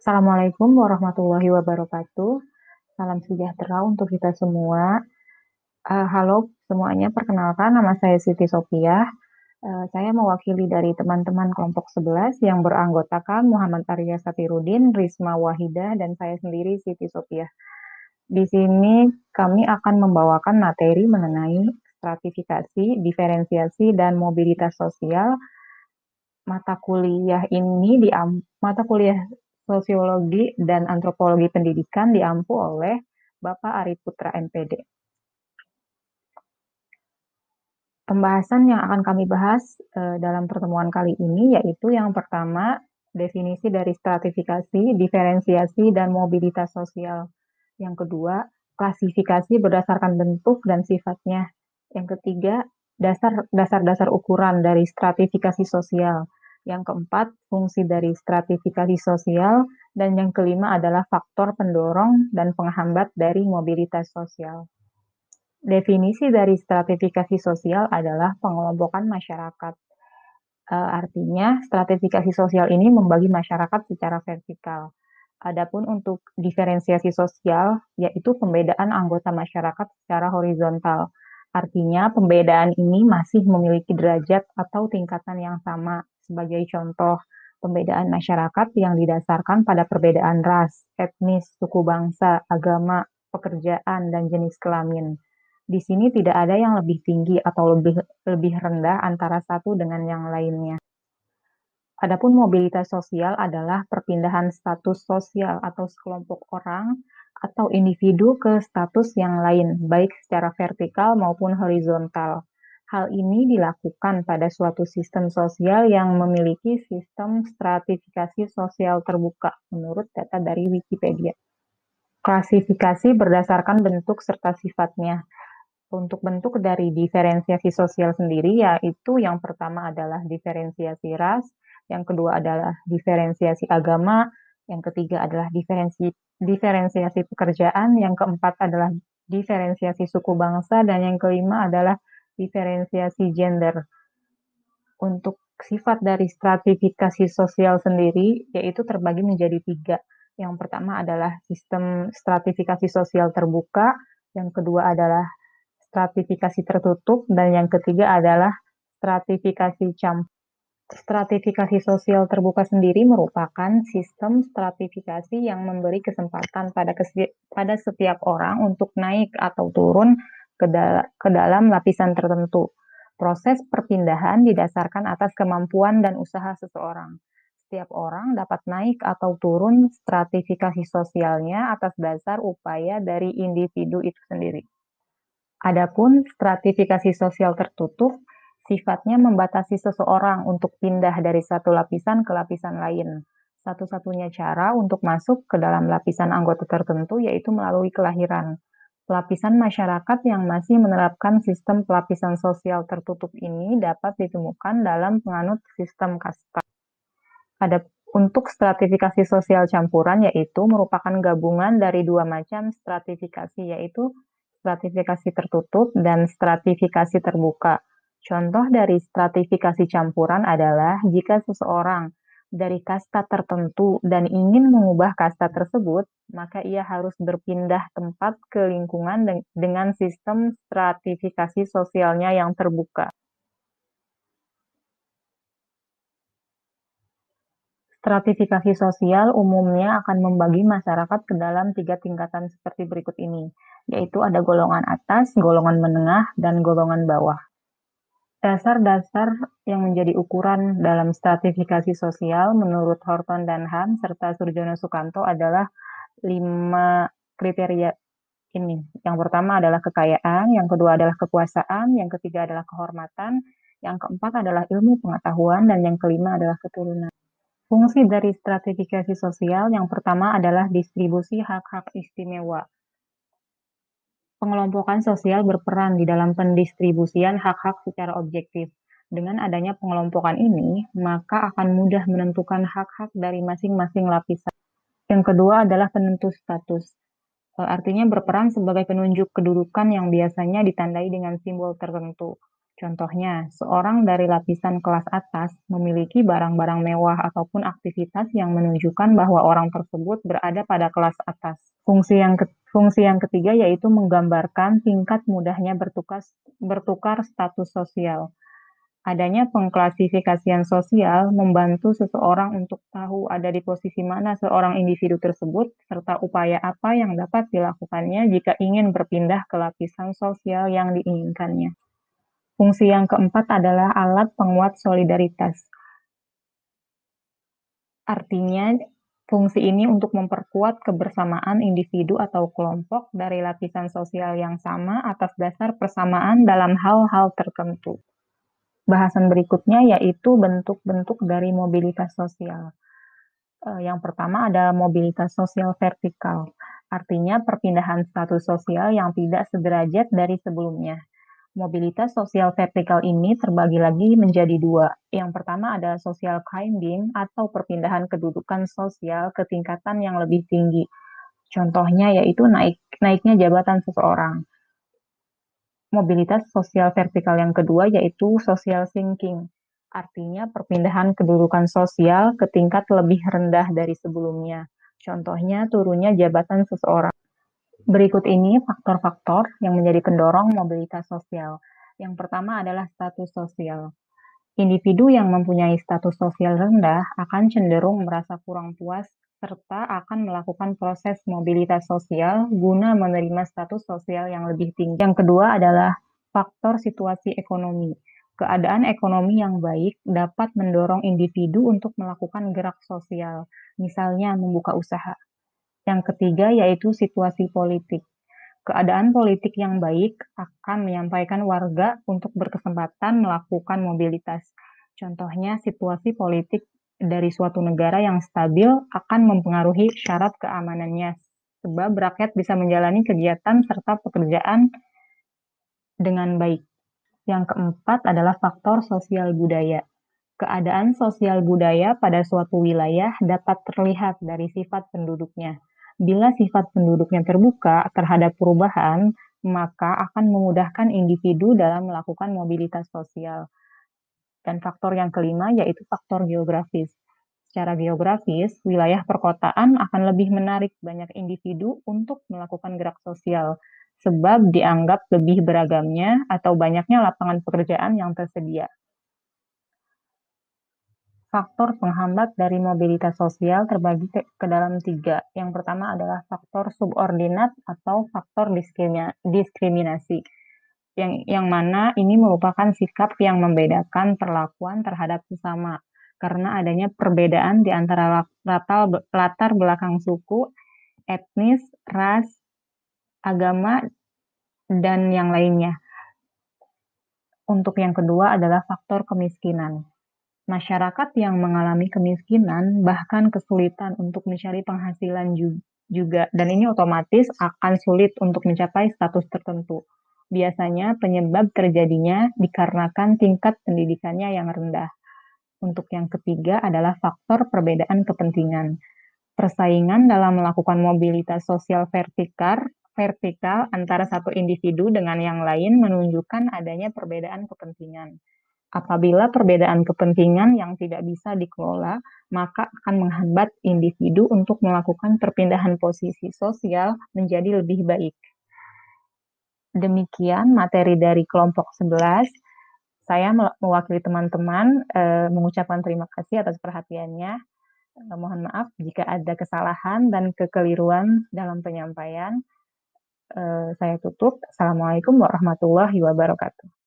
Assalamualaikum warahmatullahi wabarakatuh. Salam sejahtera untuk kita semua. Halo semuanya, perkenalkan nama saya Siti Sopiah. Saya mewakili dari teman-teman kelompok 11 yang beranggotakan Muhammad Arya Sapirudin, Risma Wahidah, dan saya sendiri Siti Sopiah. Di sini kami akan membawakan materi mengenai stratifikasi, diferensiasi, dan mobilitas sosial. Mata kuliah Sosiologi dan Antropologi Pendidikan diampu oleh Bapak Ari Putra MPD. Pembahasan yang akan kami bahas dalam pertemuan kali ini yaitu yang pertama, definisi dari stratifikasi, diferensiasi, dan mobilitas sosial. Yang kedua, klasifikasi berdasarkan bentuk dan sifatnya. Yang ketiga, dasar-dasar ukuran dari stratifikasi sosial. Yang keempat, fungsi dari stratifikasi sosial. Dan yang kelima adalah faktor pendorong dan penghambat dari mobilitas sosial. Definisi dari stratifikasi sosial adalah pengelompokan masyarakat. Artinya, stratifikasi sosial ini membagi masyarakat secara vertikal. Adapun untuk diferensiasi sosial, yaitu pembedaan anggota masyarakat secara horizontal. Artinya, pembedaan ini masih memiliki derajat atau tingkatan yang sama. Sebagai contoh, pembedaan masyarakat yang didasarkan pada perbedaan ras, etnis, suku bangsa, agama, pekerjaan, dan jenis kelamin. Di sini tidak ada yang lebih tinggi atau lebih rendah antara satu dengan yang lainnya. Adapun mobilitas sosial adalah perpindahan status sosial atau sekelompok orang atau individu ke status yang lain, baik secara vertikal maupun horizontal. Hal ini dilakukan pada suatu sistem sosial yang memiliki sistem stratifikasi sosial terbuka, menurut data dari Wikipedia. Klasifikasi berdasarkan bentuk serta sifatnya. Untuk bentuk dari diferensiasi sosial sendiri, yaitu yang pertama adalah diferensiasi ras, yang kedua adalah diferensiasi agama, yang ketiga adalah diferensiasi pekerjaan, yang keempat adalah diferensiasi suku bangsa, dan yang kelima adalah diferensiasi gender. Untuk sifat dari stratifikasi sosial sendiri, yaitu terbagi menjadi 3. Yang pertama adalah sistem stratifikasi sosial terbuka, yang kedua adalah stratifikasi tertutup, dan yang ketiga adalah stratifikasi campur. Stratifikasi sosial terbuka sendiri merupakan sistem stratifikasi yang memberi kesempatan pada setiap orang untuk naik atau turun ke dalam lapisan tertentu. Proses perpindahan didasarkan atas kemampuan dan usaha seseorang. Setiap orang dapat naik atau turun stratifikasi sosialnya atas dasar upaya dari individu itu sendiri. Adapun stratifikasi sosial tertutup sifatnya membatasi seseorang untuk pindah dari satu lapisan ke lapisan lain. Satu-satunya cara untuk masuk ke dalam lapisan anggota tertentu yaitu melalui kelahiran. Lapisan masyarakat yang masih menerapkan sistem pelapisan sosial tertutup ini dapat ditemukan dalam penganut sistem kasta. Untuk stratifikasi sosial campuran yaitu merupakan gabungan dari 2 macam stratifikasi, yaitu stratifikasi tertutup dan stratifikasi terbuka. Contoh dari stratifikasi campuran adalah jika seseorang dari kasta tertentu dan ingin mengubah kasta tersebut, maka ia harus berpindah tempat ke lingkungan dengan sistem stratifikasi sosialnya yang terbuka. Stratifikasi sosial umumnya akan membagi masyarakat ke dalam 3 tingkatan seperti berikut ini, yaitu ada golongan atas, golongan menengah, dan golongan bawah. Dasar-dasar yang menjadi ukuran dalam stratifikasi sosial menurut Horton dan Ham serta Surjono Sukanto adalah 5 kriteria ini. Yang pertama adalah kekayaan, yang kedua adalah kekuasaan, yang ketiga adalah kehormatan, yang keempat adalah ilmu pengetahuan, dan yang kelima adalah keturunan. Fungsi dari stratifikasi sosial yang pertama adalah distribusi hak-hak istimewa. Pengelompokan sosial berperan di dalam pendistribusian hak-hak secara objektif. Dengan adanya pengelompokan ini, maka akan mudah menentukan hak-hak dari masing-masing lapisan. Yang kedua adalah penentu status. Artinya berperan sebagai penunjuk kedudukan yang biasanya ditandai dengan simbol tertentu. Contohnya, seorang dari lapisan kelas atas memiliki barang-barang mewah ataupun aktivitas yang menunjukkan bahwa orang tersebut berada pada kelas atas. Fungsi yang ketiga yaitu menggambarkan tingkat mudahnya bertukar status sosial. Adanya pengklasifikasian sosial membantu seseorang untuk tahu ada di posisi mana seorang individu tersebut, serta upaya apa yang dapat dilakukannya jika ingin berpindah ke lapisan sosial yang diinginkannya. Fungsi yang keempat adalah alat penguat solidaritas. Artinya, fungsi ini untuk memperkuat kebersamaan individu atau kelompok dari lapisan sosial yang sama atas dasar persamaan dalam hal-hal tertentu. Bahasan berikutnya yaitu bentuk-bentuk dari mobilitas sosial. Yang pertama ada mobilitas sosial vertikal, artinya perpindahan status sosial yang tidak sederajat dari sebelumnya. Mobilitas sosial vertikal ini terbagi lagi menjadi dua. Yang pertama ada social climbing atau perpindahan kedudukan sosial ke tingkatan yang lebih tinggi. Contohnya yaitu naiknya jabatan seseorang. Mobilitas sosial vertikal yang kedua yaitu social sinking, artinya perpindahan kedudukan sosial ke tingkat lebih rendah dari sebelumnya. Contohnya turunnya jabatan seseorang. Berikut ini faktor-faktor yang menjadi pendorong mobilitas sosial. Yang pertama adalah status sosial. Individu yang mempunyai status sosial rendah akan cenderung merasa kurang puas serta akan melakukan proses mobilitas sosial guna menerima status sosial yang lebih tinggi. Yang kedua adalah faktor situasi ekonomi. Keadaan ekonomi yang baik dapat mendorong individu untuk melakukan gerak sosial, misalnya membuka usaha. Yang ketiga yaitu situasi politik. Keadaan politik yang baik akan menyampaikan warga untuk berkesempatan melakukan mobilitas. Contohnya, situasi politik dari suatu negara yang stabil akan mempengaruhi syarat keamanannya, sebab rakyat bisa menjalani kegiatan serta pekerjaan dengan baik. Yang keempat adalah faktor sosial budaya. Keadaan sosial budaya pada suatu wilayah dapat terlihat dari sifat penduduknya. Bila sifat penduduknya terbuka terhadap perubahan, maka akan memudahkan individu dalam melakukan mobilitas sosial. Dan faktor yang kelima yaitu faktor geografis. Secara geografis, wilayah perkotaan akan lebih menarik banyak individu untuk melakukan gerak sosial, sebab dianggap lebih beragamnya atau banyaknya lapangan pekerjaan yang tersedia. Faktor penghambat dari mobilitas sosial terbagi ke dalam tiga. Yang pertama adalah faktor subordinat atau faktor diskriminasi. Yang mana ini merupakan sikap yang membedakan perlakuan terhadap sesama karena adanya perbedaan di antara latar belakang suku, etnis, ras, agama, dan yang lainnya. Untuk yang kedua adalah faktor kemiskinan. Masyarakat yang mengalami kemiskinan bahkan kesulitan untuk mencari penghasilan juga, dan ini otomatis akan sulit untuk mencapai status tertentu. Biasanya penyebab terjadinya dikarenakan tingkat pendidikannya yang rendah. Untuk yang ketiga adalah faktor perbedaan kepentingan. Persaingan dalam melakukan mobilitas sosial vertikal antara satu individu dengan yang lain menunjukkan adanya perbedaan kepentingan. Apabila perbedaan kepentingan yang tidak bisa dikelola, maka akan menghambat individu untuk melakukan perpindahan posisi sosial menjadi lebih baik. Demikian materi dari kelompok 11. Saya mewakili teman-teman mengucapkan terima kasih atas perhatiannya. Mohon maaf jika ada kesalahan dan kekeliruan dalam penyampaian. Saya tutup. Assalamualaikum warahmatullahi wabarakatuh.